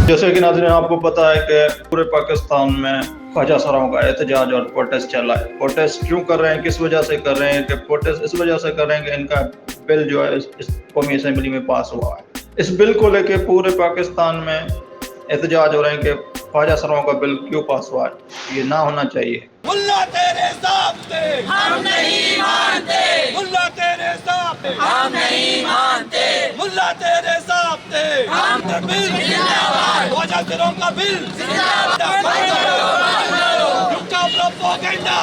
जैसे कि नाज़रीन आपको पता है कि पूरे पाकिस्तान में ख्वाजा सराओं का एहतजाज और प्रोटेस्ट चल रहा है। प्रोटेस्ट क्यों कर रहे हैं, किस वजह से कर रहे हैं? कि प्रोटेस्ट इस वजह से कर रहे हैं कि इनका बिल जो है इस कौमी असेंबली में पास हुआ है। इस बिल को लेके पूरे पाकिस्तान में एहतजाज हो रहे हैं कि ख्वाजा सराओं का बिल क्यों पास हुआ है, ये ना होना चाहिए। मुल्ला तेरे सामने हम नहीं मानते, मुल्ला तेरे सामने हम नहीं मानते, मुल्ला तेरे सामने हम बिल जिंदाबाद, ख्वाजा सराओं का बिल झूठा प्रोपेगेंडा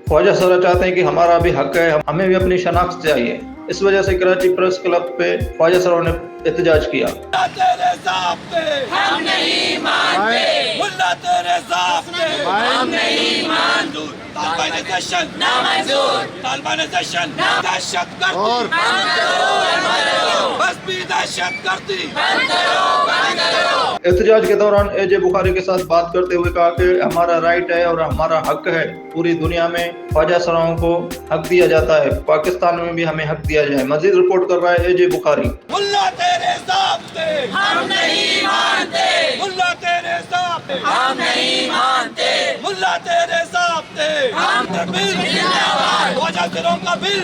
ख्वाजा सरा चाहते हैं कि हमारा भी हक है, हमें भी अपनी शनाख्त चाहिए। इस वजह से कराची प्रेस क्लब पे ख्वाजा सराओं ने एहतजाज किया। मुल्ला तेरे सामने हम नहीं मानते, मुल्ला तेरे सामने हम नहीं मानते, तालिबान सेशन नामंजूर, तालिबान सेशन दहशत गर्दी बस भी दहशत गर्दी बंद करो, एहतजाज के दौरान एजे बुखारी के साथ बात करते हुए कहा कि हमारा राइट है और हमारा हक है, पूरी दुनिया में ख्वाजा सराओं को हक दिया जाता है, पाकिस्तान में भी हमें हक दिया जाए। मजीद रिपोर्ट कर रहा है एजे बुखारी। मुल्ला तेरे सामने हम नहीं मानते, मुल्ला तेरे सामने हम नहीं मानते, मुल्ला तेरे सामने हम बिल जिंदाबाद, ख्वाजा सराओं का बिल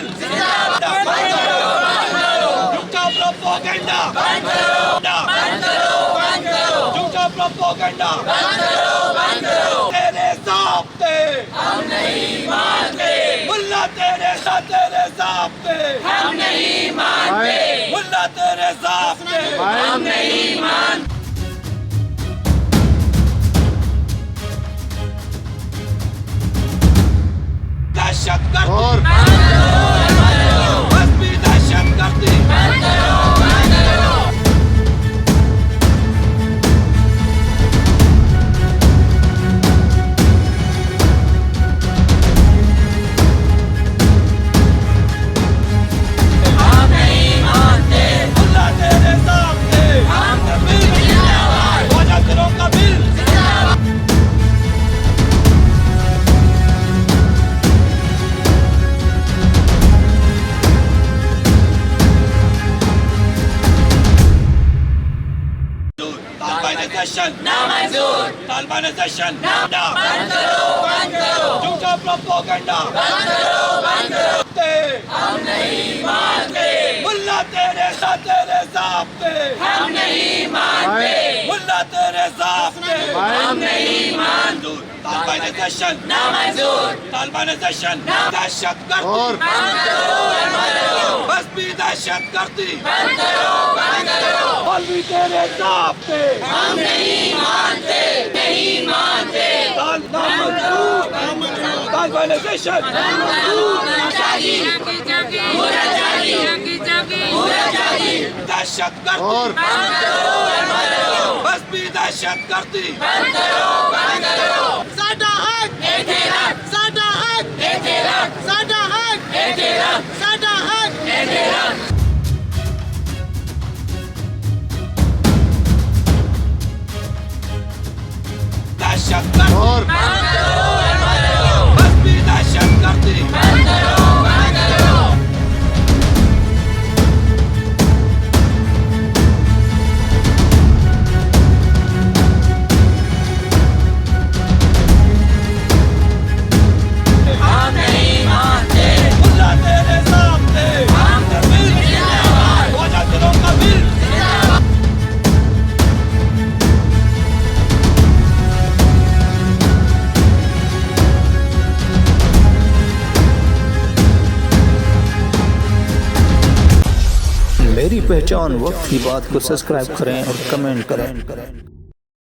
झूठा प्रोपेगेंडा झूठा प्रोपेगेंडा तेरे सामने हम नहीं मानते, मुल्ला तेरे सामने हम नहीं मानते, मुल्ला तेरे सामने हम नहीं मानते। दहशत गर्दी बस भी दहशत गर्दी हम नहीं मानते, मुल्ला तेरे सामने हम बिल जिंदाबाद, ख्वाजा सराओं का बिल तालिबान सेशन नामंजूर, तालिबान सेशन बंद करो, झूठा प्रोपेगेंडा हम नहीं मानते, मुल्ला तेरे सामने हम नहीं मानते, मुल्ला तेरे सामने हम नहीं मानते, तालिबान सेशन नामंजूर, तालिबान सेशन दहशत गर्दी बस भी दहशत गर्दी मौलवी तेरे सामने हम नहीं मानते, नहीं मानते, तालिबान सेशन दहशत गर्दी बस भी दहशत गर्दी साडा हक एहतिराम, साडा हक एहतिराम, साडा हक एहतिराम, साडा हक एहतिराम। दहशत गर्दी बस भी दहशत गर्दी हम नहीं मानते, मुल्ला तेरे सामने हम जिंदाबाद, ख्वाजा सराओं का बिल मेरी पहचान वक्त की बात को सब्सक्राइब करें और कमेंट करें।